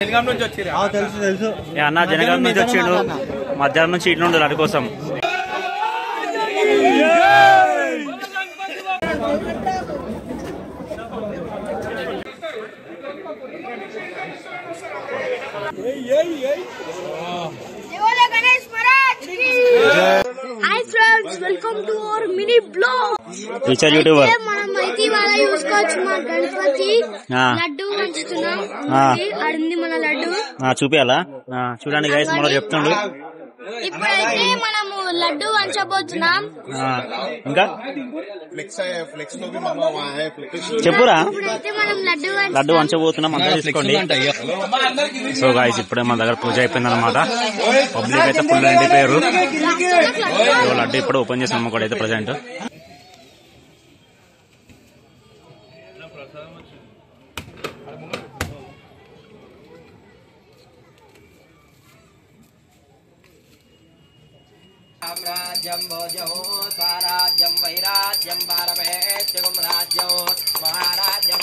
అన్న జనగాం నుంచి వచ్చిండు మధ్యాహ్నం నుంచి ఇట్లా ఉండు లడ్డు కోసం. Hi friends, welcome to our mini vlog. Teacher YouTuber మనం అయితే ఇవాళ చూసుకోవచ్చు మా గణపతి లడ్డు పంచుతున్నాం. అడింది మన లడ్డు చూపియాలా? చూడండి గైస్, మనం చెప్తుండు. ఇప్పుడైతే మనము లడ్డు వంచబోతున్నాం. ఇంకా చెప్పురా. ఇప్పుడైతే మనం లడ్డు వంచబోతున్నాం, అంతా తీసుకోండి. సో గైస్, ఇప్పుడే మన దగ్గర పూజ అయిపోయింది అనమాట. పబ్లిక్ అయితే ఫుల్ నిండిపోయారు. లడ్డు ఇప్పుడు ఓపెన్ చేసాం కూడా అయితే ప్రజెంట్. రాజ్యం భోజో స్వరాజ్యం వైరాజ్యం భారవేత్యం రాజ్యం మహారాజ్యం.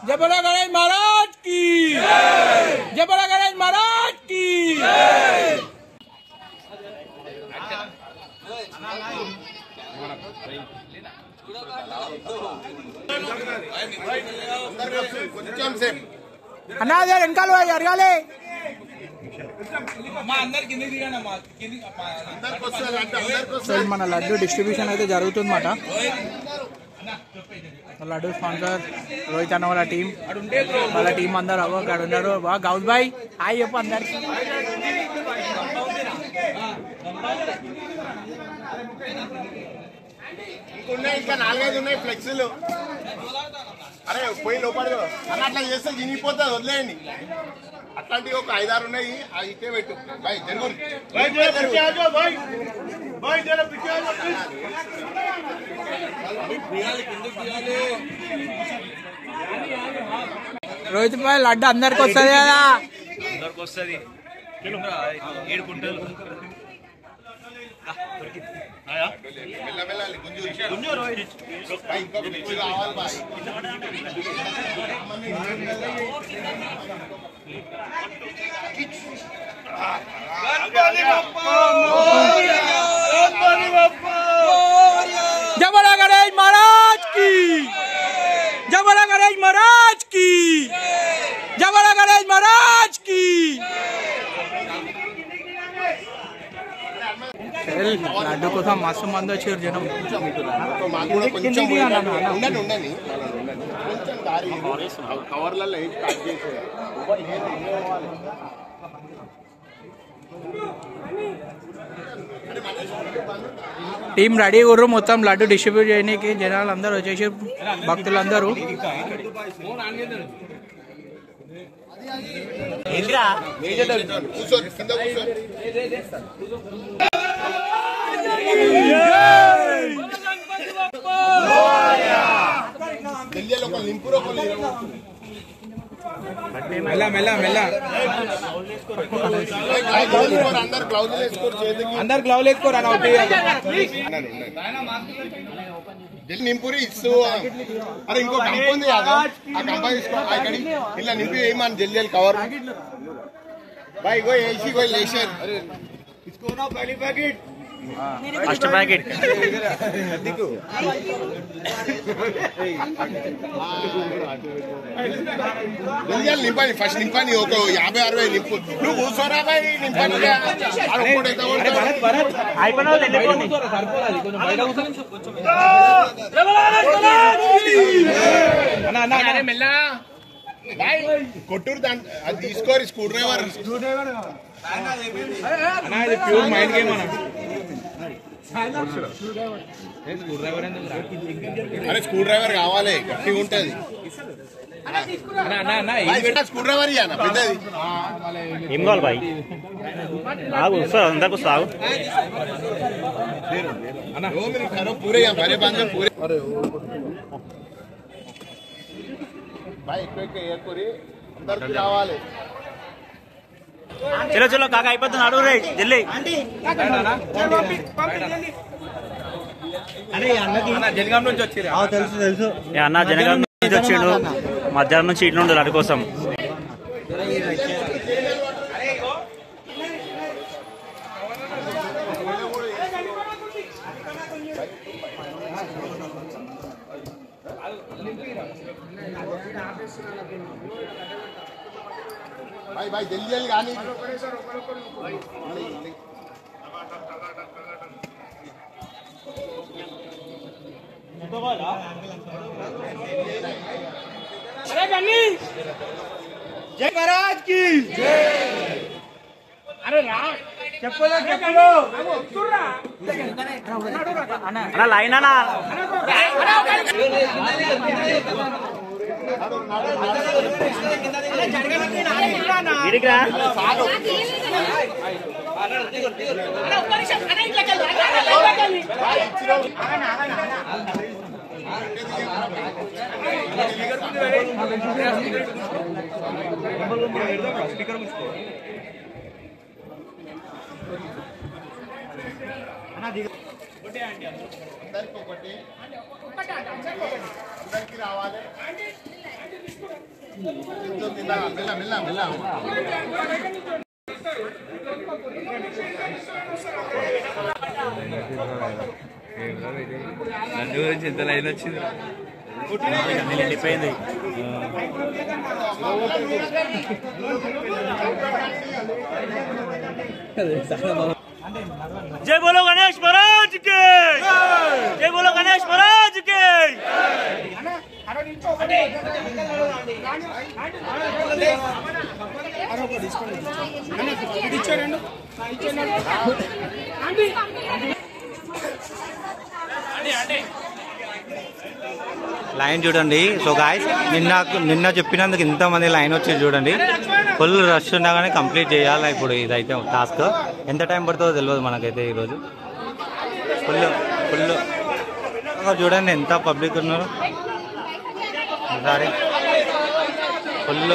जय बोला गणेश महाराज की जय बोला गणेश महाराज की అన్నా అదే వెనకాల జరగాలి. మన లడ్డు డిస్ట్రిబ్యూషన్ అయితే జరుగుతుందన్నమాట. లడ్డు స్పాన్సర్ రోహిత్ అన్న వాళ్ళ టీం అందరు అక్కడ ఉన్నారు. బాగా గౌస్ భాయ్ హాయ్ చెప్పు అందరికి. ఇంకా 4-5 ఉన్నాయి ఫ్లెక్సీలు. అరే పోయి లోపల అన్న అట్లా చేస్తే చినిగిపోతుంది, వదిలేయండి. అట్లాంటివి ఒక 5-6 ఉన్నాయి, అవి ఇట్టే పెట్టు. బాయ్ జరుగురు రోహిత్ భాయ్ లడ్డు అందరికి వస్తుంది కదా. అందరికి వస్తుంది. 7 కుంటలు మెల్లమెల్లాలి గుంజు బాయ్. ఇంకొక పిచ్చి కావాలి బాయ్. जय बोला गणेश महाराज की जय बोला गणेश महाराज की जय बोला गणेश महाराज की. లడ్డు కోసం మస్తు మంది వచ్చారు జనం. కొంచెం ఉండండి కొంచెం దారి కవర్లలో ప్యాక్ చేసేది. టీం రెడీ గుర్రు మొత్తం లడ్డు డిస్ట్రిబ్యూట్ చేయడానికి. జనాలు అందరూ వచ్చేసి భక్తులందరూ. కూర్చో కింద కూర్చో. ఢిల్లీలో ఒక లింపురు ఒక మెల్ల మెల్ల మెల్ల అందరు గ్లౌజ్ వేసుకోరు, చేతికి అందరు గ్లౌజ్ వేసుకోరు. నింపురి ఇస్తూ. అరే ఇంకో కంప ఉంది కదా, ఆ కంప తీసుకో. ఇక్కడ ఇలా నింపి వేయమని జల్దీ కవర్ బాయ్. గో ఏసీ గో లేచారు. ఫస్ట్ ప్యాకెట్ నింపండి, ఫస్ట్ నింపండి. ఒక 50-60 నింపు. నువ్వు కూర్చోరా బాయ్, నింపండి. కొట్టూరు దాంట్లో అది తీసుకోరు. Screw driver pure mind game అన్న. అరే స్క్రూ డ్రైవర్ కావాలి, గట్టిగా ఉంటది. స్క్రూ డ్రైవర్ ఇయ్యనా పెద్దది. ఏం కావాలి బాయ్? ఆగు, అందరికి వస్తా. दो मिनट करो पूरे यहाँ भरे बांधे पूरे भाई एक एयर पूरी अंदर की रावाले చలో చలో కాక అయిపోతుంది అడుగు రే జల్లి జనగాం నుంచి వచ్చి తెలుసు అన్న జనగాం నుంచి వచ్చిండు మధ్యాహ్నం నుంచి ఇట్లా ఉండదు అటు కోసం भाई भाई जल्दी जल्दी गानी अरे गन्नी जय महाराज की अरे राम చెప్పలో అన్న లైన్ అన్న అందరికి రావాలి మిల్లా మిల్లా మిల్లా మిల్లా నన్ను గురించి ఎంత లైన్ వచ్చింది వెళ్ళిపోయింది जय बोलो गणेश महाराज के जय बोलो गणेश महाराज के లైన్ చూడండి. సో గాయ్స్ నిన్న చెప్పినందుకు ఇంతమంది లైన్ వచ్చి చూడండి. ఫుల్ రష్ ఉన్నా కానీ కంప్లీట్ చేయాలి. ఇప్పుడు ఇదైతే టాస్క్ ఎంత టైం పడుతుందో తెలియదు మనకైతే. ఈరోజు ఫుల్ చూడండి ఎంత పబ్లిక్ ఉన్నారు. ఈసారి ఫుల్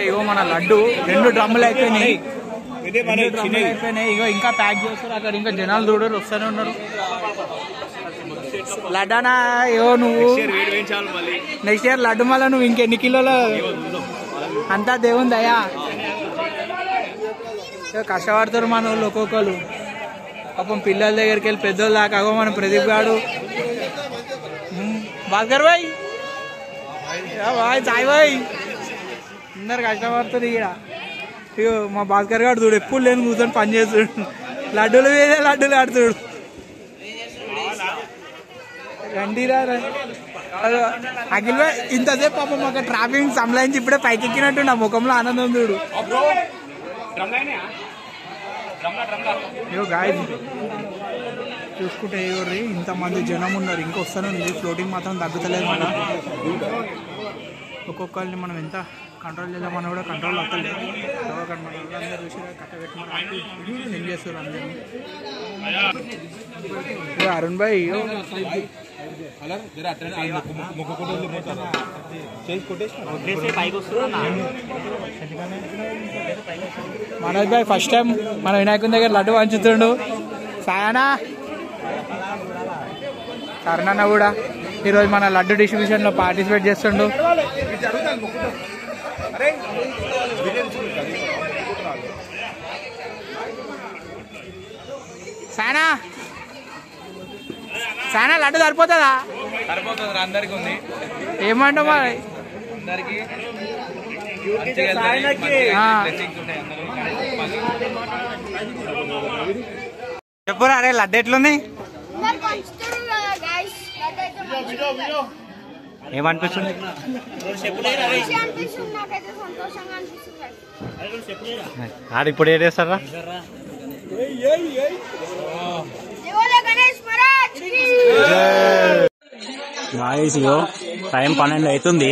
ఇగో మన లడ్డు 2 డ్రమ్ములు అయిపోయినాయి. ఇగో ఇంకా ప్యాక్ చేస్తారు. అక్కడ ఇంకా జనాలు చూడరు, వస్తూనే ఉన్నారు. లడ్డానా ఇగో నువ్వు నెక్స్ట్ ఇయర్ లడ్డు మళ్ళా నువ్వు ఇంకెన్ని కిలోలు అంతా దేవుని దయా. కష్టపడతారు మన వాళ్ళు ఒక్కొక్కరు. పాపం పిల్లల దగ్గరికి వెళ్ళి పెద్దోళ్ళు దాకా. అగో మన ప్రదీప్ గాడు, భాస్కర్ భాయ్, సాయి భాయ్ అందరు కష్టపడుతుంది ఇక్కడ. ఇగో మా భాస్కర్ గారు చూడు ఎప్పుడు లేని కూర్చొని పని చేస్తుడు. లడ్డూలు వేరే లడ్డూలు ఆడుతుడు. రండిరా అఖిల్ భాయ్ ఇంతసేపు పాపం మాకు ట్రాఫిక్ సంలాయించి ఇప్పుడే పైకి ఎక్కినట్టు నా ముఖంలో ఆనందం చూడు. ఇగో గాయ్ చూసుకుంటే ఎవరి ఇంతమంది జనం ఉన్నారు. ఇంకా వస్తూనే ఉంది. ఫ్లోటింగ్ మాత్రం తగ్గుతలేదు. మన ఒక్కొక్కరిని మనం ఎంత కంట్రోల్ చేద్దామన్నా కూడా కంట్రోల్ అవుతలేదు. అందరూ చూసి కట్ట పెట్టుకున్నారు. ఏం చేస్తారు అందరినీ. అరుణ్ భాయ్ మనోజ్ భాయ్ ఫస్ట్ టైం మన వినాయకుని దగ్గర లడ్డు పంచుతుండు. సాయనా కరుణన్న కూడా ఈరోజు మన లడ్డు డిస్ట్రిబ్యూషన్ లో పార్టిసిపేట్ చేస్తుండు. సాయనా సాయనా లడ్డు సరిపోతుందా? సరిపోతుంది, అందరికి ఉంది. ఏమంటావు మరి చెప్పురా అరే లడ్డు ఎట్లుంది ఏమనిపిస్తుంది ఆడ ఇప్పుడు ఏడేస్తారా గాయ్స్ ఇగో టైం 12 అవుతుంది.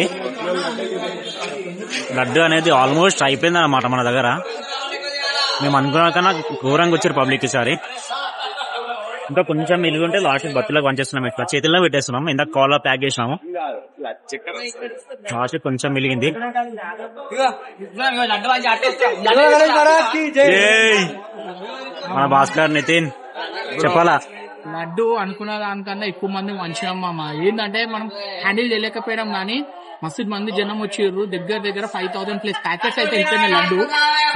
లడ్డు అనేది ఆల్మోస్ట్ అయిపోయింది అన్నమాట మన దగ్గర. మేము అనుకున్న కన్నా ఘోరంగా వచ్చారు పబ్లిక్ ఈసారి. ఇంకా కొంచెం మిలుగుంటే లాస్ట్ బత్తులకు పంచేస్తున్నాం, ఇట్లా చేతుల్లో పెట్టేస్తున్నాం. ఇందాక కాల్ ప్యాక్ చేసినాము, లాస్ట్ కొంచెం మిలిగింది. మన భాస్కర్ నితిన్ చెప్పాలా, లడ్డు అనుకున్న దానికన్నా ఎక్కువ మంది మంచిగా మామ. ఏంటంటే మనం హ్యాండిల్ చేయలేకపోయాం కానీ మస్తు మంది జనం వచ్చారు. దగ్గర 5000+ ప్యాకెట్స్ అయితే అయిపోయినాయి. లడ్డు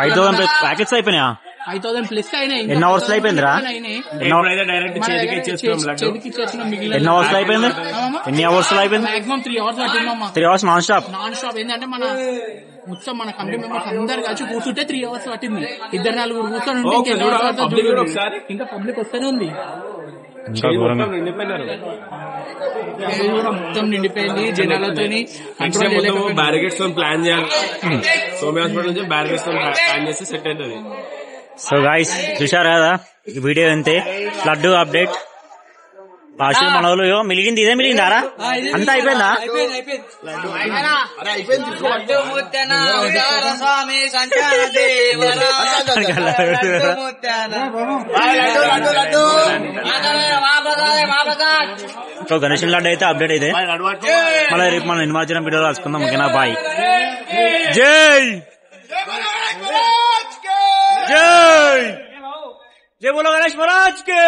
5000 ప్యాకెట్స్ అయిపోయినాయా? 5000+ అయినాయి. ఎన్ని అవర్స్ లో అయిపోయిందిరా? ఎన్ని అవర్స్ లో అయిపోయింది? ఎన్ని అవర్స్ లో అయిపోయింది? Maximum 3 hours పట్టిందమ్మా. 3 hours non stop. ఏంటంటే మన మొత్తం మన కమిటీ మెంబర్స్ అందరు కలిసి కూర్చుంటే 3 hours పట్టింది. 2-4 కూర్చొని ఉంటే ఇంకా పబ్లిక్ వస్తూనే ఉంది. ఇంకా ఘోరంగా మొత్తం నిండిపోయింది జనాలతో. బ్యారికేడ్స్ ప్లాన్ చేయాలి. సోమ్య హాస్పిటల్ నుంచి బ్యారికేడ్స్ ప్లాన్ చేస్తే సెట్ అవుతుంది. సో గాయ్స్ చూసారు కదా ఈ వీడియో అంతే. లడ్డు అప్డేట్ లాస్ట్ మన వాళ్ళు మిలిగింది, ఇదే మిలిగిందారా? అంతా అయిపోయిందా? సో గణేష్ లడ్డు అయితే అప్డేట్ అయితే మళ్ళీ రేపు మనం నిమజ్జనం వీడియోలో రాసుకుందాం. ఓకేనా, బాయ్. జై జై జై బోలో గణేష్ మహారాజ్ కి.